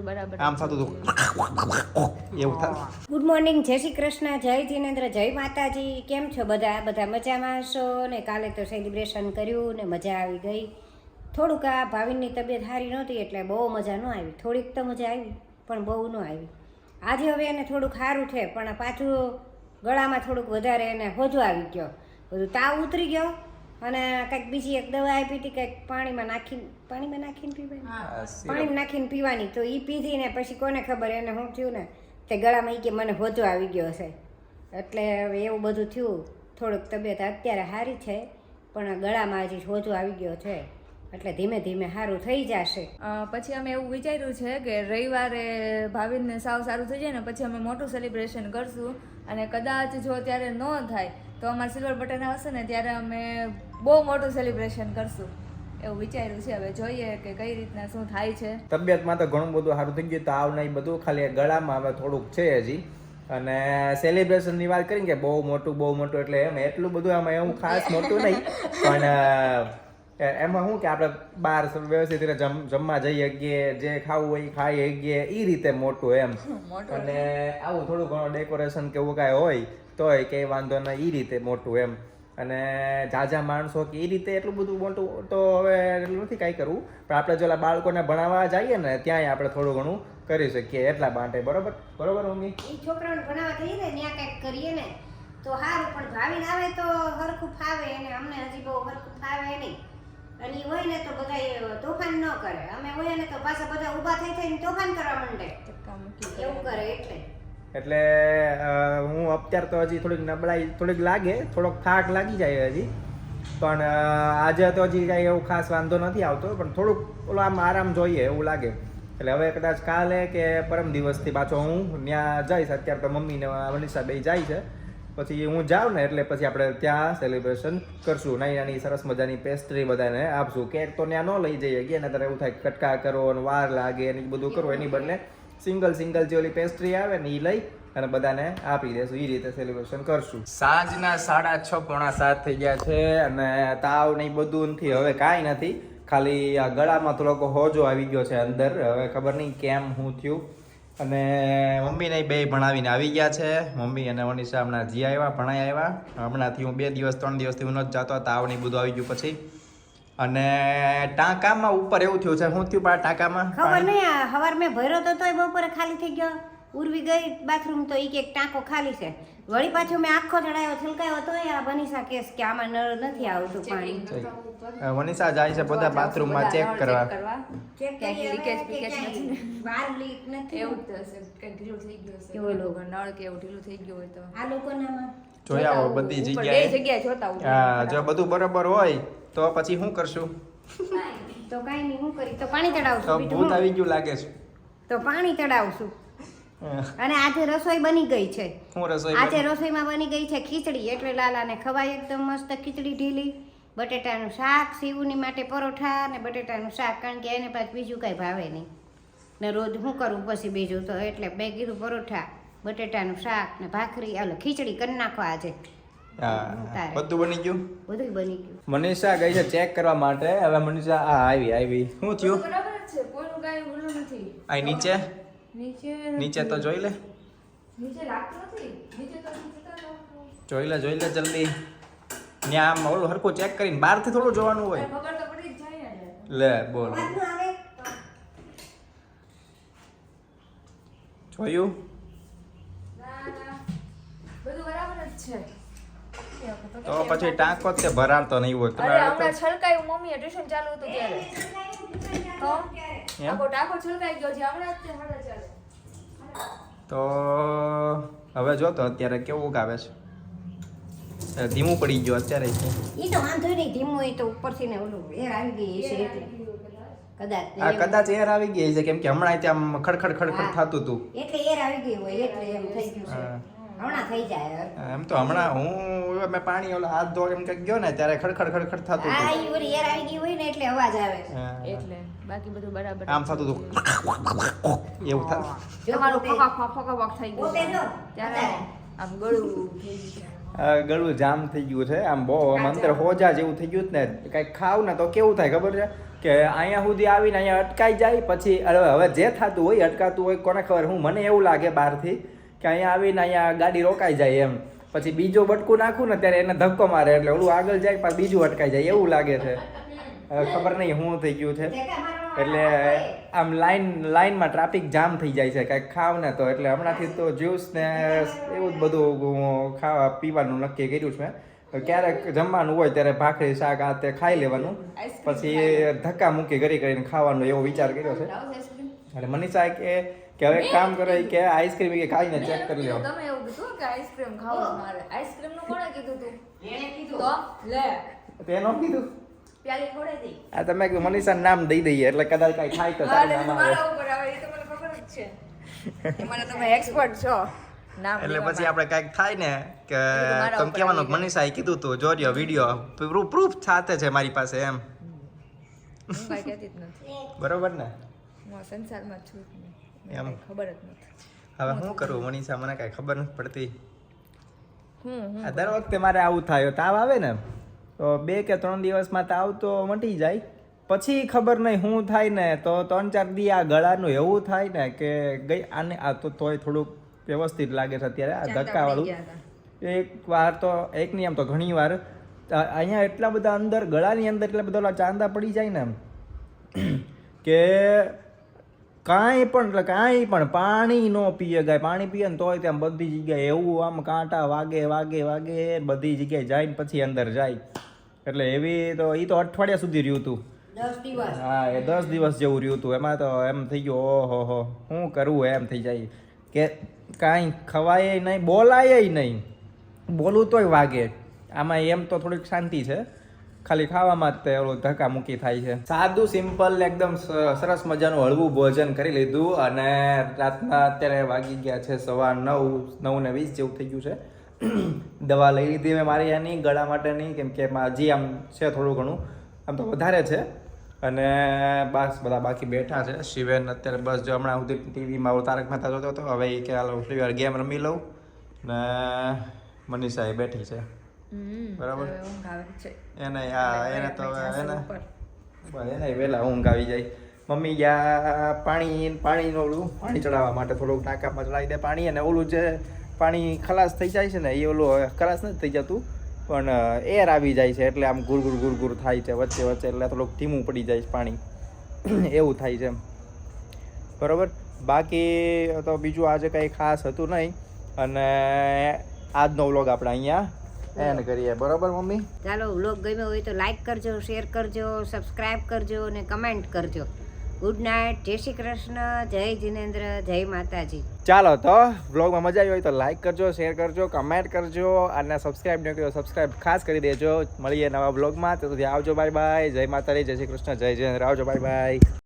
આમ થતું હતું એવું થાય. ગુડ મોર્નિંગ, જય શ્રી કૃષ્ણ, જય જિનેન્દ્ર, જય માતાજી. કેમ છો બધા મજામાં હશો ને? કાલે તો સેલિબ્રેશન કર્યું ને મજા આવી ગઈ. થોડુંક આ ભાવિનની તબિયત સારી નહોતી એટલે બહુ મજા ન આવી. થોડીક તો મજા આવી પણ બહુ ન આવી. આજે હવે એને થોડુંક સારું છે પણ પાછું ગળામાં થોડુંક વધારે એને હોજો આવી ગયો, બધું તાવ ઉતરી ગયો અને કંઈક બીજી એક દવા આપી હતી, કંઈક પાણીમાં નાખીને પીવાની. તો એ પીધી ને પછી કોને ખબર એને શું થયું ને તે ગળામાં કે મને હોજો આવી ગયો હશે. એટલે હવે એવું બધું થયું. થોડુંક તબિયત અત્યારે સારી છે પણ ગળામાં હજી હોજો આવી ગયો છે એટલે ધીમે ધીમે સારું થઈ જશે. પછી અમે એવું વિચાર્યું છે કે રવિવારે ભાવિનને સાવ સારું થઈ જાય ને પછી અમે મોટું સેલિબ્રેશન કરશું. અને કદાચ જો ત્યારે ન થાય તો અમારા સિલ્વર બટન આવશે ને ત્યારે અમે બહુ મોટું સેલિબ્રેશન કરશું એવું વિચાર્યું છે. હવે જોઈએ કે કઈ રીતના શું થાય છે. તબિયતમાં તો ઘણું બધું સારું થઈ ગયું, તાવ ને બધું, ખાલી ગળામાં હવે થોડુંક છે હજી. અને સેલિબ્રેશનની વાત કરીને કે બહુ મોટું એટલે એમ એટલું બધું આમાં એવું ખાસ મોટું નહીં પણ એમાં શું કે આપણે બહાર વ્યવસ્થિત રીતે જમવા જઈ શકીએ, જે ખાવું હોય એ ખાઈ શકીએ, એ રીતે મોટું એમ. અને આવું થોડું ઘણું ડેકોરેશન કે એવું કાંઈ હોય તોય કંઈ વાંધો નહીં, એ રીતે મોટું એમ. અને ઝાઝા માણસો કે એ રીતે એટલું બધું મોટું તો હવે એટલું નથી કાંઈ કરવું, પણ આપણે જો બાળકોને ભણાવવા જઈએ ને ત્યાંય આપણે થોડું ઘણું કરી શકીએ એટલા માટે. બરોબર મમ્મી? એ છોકરાઓને ભણાવવા જઈએ ને ત્યાં કંઈક કરીએ ને તો સારું, પણ ભાવિન આવે તો હરખું ફાવે એને, અમને હજી બહુ હરખું ફાવે નહીં. અને એ હોય ને તો બધા તોફાન ન કરે, અમે હોય ને તો પાછા બધા ઊભા થઈને તોફાન કરવા માંડે, એવું કરે. એટલે હું અત્યારે તો હજી થોડીક નબળાઈ થોડીક લાગે, થોડોક થાક લાગી જાય હજી, પણ આજે તો હજી કાંઈ એવું ખાસ વાંધો નથી આવતો, પણ થોડુંક ઓલો આમ આરામ જોઈએ એવું લાગે. એટલે હવે કદાચ કાલે કે પરમ દિવસથી પાછો હું ત્યાં જઈશ. અત્યારે તો મમ્મી ને મનીષા બે જાય છે, પછી હું જાઉં ને એટલે પછી આપણે ત્યાં સેલિબ્રેશન કરશું. નાની સરસ મજાની પેસ્ટ્રી બધાને આપશું. કેક તો ત્યાં ન લઈ જઈએ ગયા ને, ત્યારે એવું થાય કટકા કરો અને વાર લાગે અને બધું કરો, એની બદલે સિંગલ જે ઓલી પેસ્ટ્રી આવે ને એ લઈ અને બધાને આપી દેશું. એ રીતે સેલિબ્રેશન કરશું. સાંજના 6:30 પોણા 7 થઈ ગયા છે અને તાવ ને બધું નથી, હવે કાંઈ નથી, ખાલી આ ગળામાં થોડોક હોજો આવી ગયો છે અંદર. હવે ખબર નહીં કેમ શું થયું. અને મમ્મીને બે ભણાવીને આવી ગયા છે. મમ્મી અને મનીષા હમણાં જી આવ્યા, ભણાઈ આવ્યા. હમણાંથી હું 2 દિવસ 3 દિવસથી હું નથી જતો, તાવ ને બધું આવી ગયું પછી. અને ટાંકામાં ઉપર એવું થયું છે. શું થયું પા ટાંકામાં? ખબર નહીં, સવાર મેં ભર્યો તો તોય બપોરે ખાલી થઈ ગયો. ઉર્વી ગઈ બાથરૂમ તો એક ટાંકો ખાલી છે. વળી પાછો મેં આખો ચડાયો છલકાયો તોય આ મનીષા કેસ કે આમાં નળ નથી આવતું પાણી. મનીષા જાય છે બધા બાથરૂમમાં ચેક કરવા. ચેક ક્યાંક લીકેજ પીકેજ નથી, બહાર લીક નથી, એવું જ હશે, કંઈક ઢીલું થઈ ગયું હશે, કેવો લોકો નળ કે એવું ઢીલું થઈ ગયું હોય તો આ લોકોનામાં જોયા હો બધી જગ્યાએ જોતા હા, જો બધું બરોબર હોય તો પછી શું કરશું? તો કાંઈ નહીં, શું કરી તો પાણી ચડાવશું. તો ભૂત આવી ગયું લાગે છે, તો પાણી ચડાવશું. અને આજે રસોઈ બની ગઈ છે. શું રસોઈ? આજે રસોઈમાં બની ગઈ છે ખીચડી, એટલે લાલાને ખવાય એકદમ મસ્ત ખીચડી ઢીલી. બટેટાનું શાક, શિવની માટે પરોઠા અને બટેટાનું શાક, કારણ કે એને પાછું બીજું કાંઈ ભાવે નહીં ને રોજ શું કરું પછી બીજું, તો એટલે મેં કીધું પરોઠા, બટેટાનું શાક ને ભાખરી, આલો ખીચડી કરી નાખવા આજે. બધું બની ગયું, બધું બની ગયું. મનીષા ગઈ છે ચેક કરવા માટે. હવે મનીષા આવી શું થયું? બરાબર જ છે, કોઈનું કાંઈ ભૂલું નથી. આ નીચે તો જોઈ લે, નીચે લાગતું નથી, નીચે તો જોઈ લે જલ્દી. ત્યાં આમ ઓલું હરખું ચેક કરીને બહારથી થોડું જોવાનું હોય. ખબર તો પડી જ જાય ને. લે બોલ, જોયું? બધું બરાબર જ છે. તો પછી ટાંકો તે ભરાતો નહીં હોય. અરે હમણાં છલકાયું, મમ્મીએ ટ્યુશન ચાલુ હતું ત્યારે તો આખો ટાંકો છલકાઈ ગયો છે હમણાં જ તે મળે ચાલે. તો હવે જો તો અત્યારે કેવું આવે છે, ધીમું પડી ગયું અત્યારે. એ તો વાંધો નહીં, ધીમું હોય તો ઉપરથી ને ઓલું એર આવી ગઈ છે એટલે કદાચ એર આવી ગઈ છે, કેમ કે હમણાં ત્યાં ખડખડ થતું હતું એટલે એર આવી ગઈ હોય એટલે એમ થઈ ગયું છે. હમણાં થઈ જાય એમ તો. હમણાં મેં પાણી ઓલો હાથ ધોવા એમ કંઈક ગયો ને ત્યારે ખડખડ થતું હતું. આ ઈ ઓલી એર આવી ગઈ હોય ને એટલે અવાજ આવે છે, એટલે બાકી બધું બરાબર આમ થતું હતું એવું થાય. જો મારું ફોકા થઈ ગયું પોતે જો ત્યારે આમ ગળું થઈ ગયું. ગળું જામ થઈ ગયું છે આમ બહુ આમ અંદર હોજા જેવું થઈ ગયું ને કંઈક ખાવ ને તો કેવું થાય ખબર છે કે અહીંયા સુધી આવીને અહીંયા અટકાઈ જાય પછી હવે જે થતું હોય અટકાતું હોય કોને ખબર મને એવું લાગે બહારથી કે અહીંયા આવીને અહીંયા ગાડી રોકાઈ જાય એમ પછી બીજો બટકું નાખું ને ત્યારે એને ધક્કો મારે એટલે ઓલું આગળ જાય પાછું બીજું અટકાઈ જાય એવું લાગે છે હવે ખબર નહીં શું થઈ ગયું છે એટલે આમ લાઈનમાં ટ્રાફિક જામ થઈ જાય છે કાંઈક ખાવ ને તો એટલે હમણાંથી તો જ્યુસ ને એવું જ બધું ખાવા પીવાનું નક્કી કર્યું છે ક્યારેક જમવાનું હોય ત્યારે ભાખરી શાક આ તે ખાઈ લેવાનું પછી ધક્કા મૂકી કરીને ખાવાનો એવો વિચાર કર્યો છે એટલે મનીષા કે હવે કામ કરે કે આઈસ્ક્રીમ કે ખાઈને ચેક કરી લો તમે એવું કીધું કે આઈસ્ક્રીમ ખાવો મારે આઈસ્ક્રીમ નું કોણે કીધું તું એને કીધું તો લે તેનો કીધું પ્યાલી ખોડે દે આ તમે મનીષાનું નામ દઈ દઈએ એટલે કદાચ કઈ ખાય તો તારું નામ આવે મારા ઉપર આવે એ તો મને ખબર જ છે એમાં તમે એક્સપર્ટ છો નામ એટલે પછી આપણે કાંઈક થાય ને કે તમે કહેવાનું કે મનીષાએ કીધું તું જોજો વિડીયો પ્રૂફ સાથે છે મારી પાસે એમ હું કાંઈ કહેતી જ નથી બરોબર ને હું સંસારમાં છું જ નહીં એમ ખબર જ નથી હવે શું કરું મનીષા મને કાંઈ ખબર નથી પડતી હું આ દર વખતે મારે આવું થાય તાવ આવે ને તો 2 કે 3 દિવસમાં તાવ તો મટી જાય પછી ખબર નહીં શું થાય ને તો 3-4 દી આ ગળાનું એવું થાય ને કે ગઈ આને આ તો તોય થોડુંક વ્યવસ્થિત લાગે છે અત્યારે આ ધક્કાવાળું એક વાર તો એક નહીં આમ તો ઘણી વાર અહીંયા એટલા બધા અંદર ગળાની અંદર એટલા બધા ચાંદા પડી જાય ને કે કાંઈ પણ પાણી ન પીએ ગાય પાણી પીએ ને તોય ત્યાં બધી જગ્યાએ એવું આમ કાંટા વાગે બધી જગ્યાએ જાય ને પછી અંદર જાય એટલે એવી તો એ તો અઠવાડિયા સુધી રહ્યું હતું 10 દિવસ હા એ 10 દિવસ જેવું રહ્યું હતું એમાં તો એમ થઈ ગયું ઓહો શું કરવું એમ થઈ જાય કે કાંઈ ખવાય નહીં બોલાય નહીં બોલવું તોય વાગે આમાં એમ તો થોડીક શાંતિ છે ખાલી ખાવામાં જ તે ઓલું ધક્કા મૂકી થાય છે સાદું સિમ્પલ એકદમ સરસ મજાનું હળવું ભોજન કરી લીધું અને રાતના અત્યારે વાગી ગયા છે 9:20 જેવું થઈ ગયું છે દવા લઈ લીધી મેં મારી આની ગળા માટેની કેમ કે હજી આમ છે થોડું ઘણું આમ તો વધારે છે અને બસ બધા બાકી બેઠા છે શિવેન અત્યારે બસ જો હમણાં સુધી ટીવીમાં તારક મહેતા જોતો હતો હવે એ કે હાલો ફ્રી વાર ગેમ રમી લઉં ને મનીષા એ બેઠી છે બરાબર એને તો એને વહેલા ઊંઘ આવી જાય મમ્મી ગયા પાણીનું ઓલું પાણી ચડાવવા માટે થોડુંક ટાંકામાં ચડાવી દે પાણી અને ઓલું જે પાણી ખલાસ થઈ જાય છે ને એ ઓલું ખલાસ નથી થઈ જતું પણ એર આવી જાય છે એટલે આમ ગુર થાય છે વચ્ચે એટલે થોડુંક ધીમું પડી જાય છે પાણી એવું થાય છે બરાબર બાકી તો બીજું આજે કંઈ ખાસ હતું નહીં અને આજનો વ્લોગ આપણે અહીંયા એન્ડ કરીએ બરાબર મમ્મી ચાલો વ્લોગ ગમ્યો હોય તો લાઈક કરજો શેર કરજો સબસ્ક્રાઇબ કરજો અને કમેન્ટ કરજો ગુડ નાઇટ જય શ્રી કૃષ્ણ જય જિનેન્દ્ર જય માતાજી ચાલો તો વ્લોગમાં મજા આવી હોય તો લાઈક કરજો શેર કરજો કમેન્ટ કરજો અને સબસ્ક્રાઇબ ન કર્યો સબસ્ક્રાઇબ ખાસ કરી દેજો મળીએ નવા વ્લોગમાં તો સુધી આવજો બાય બાય જય માતાજી જય શ્રી કૃષ્ણ જય જિનેન્દ્ર આવજો બાય બાય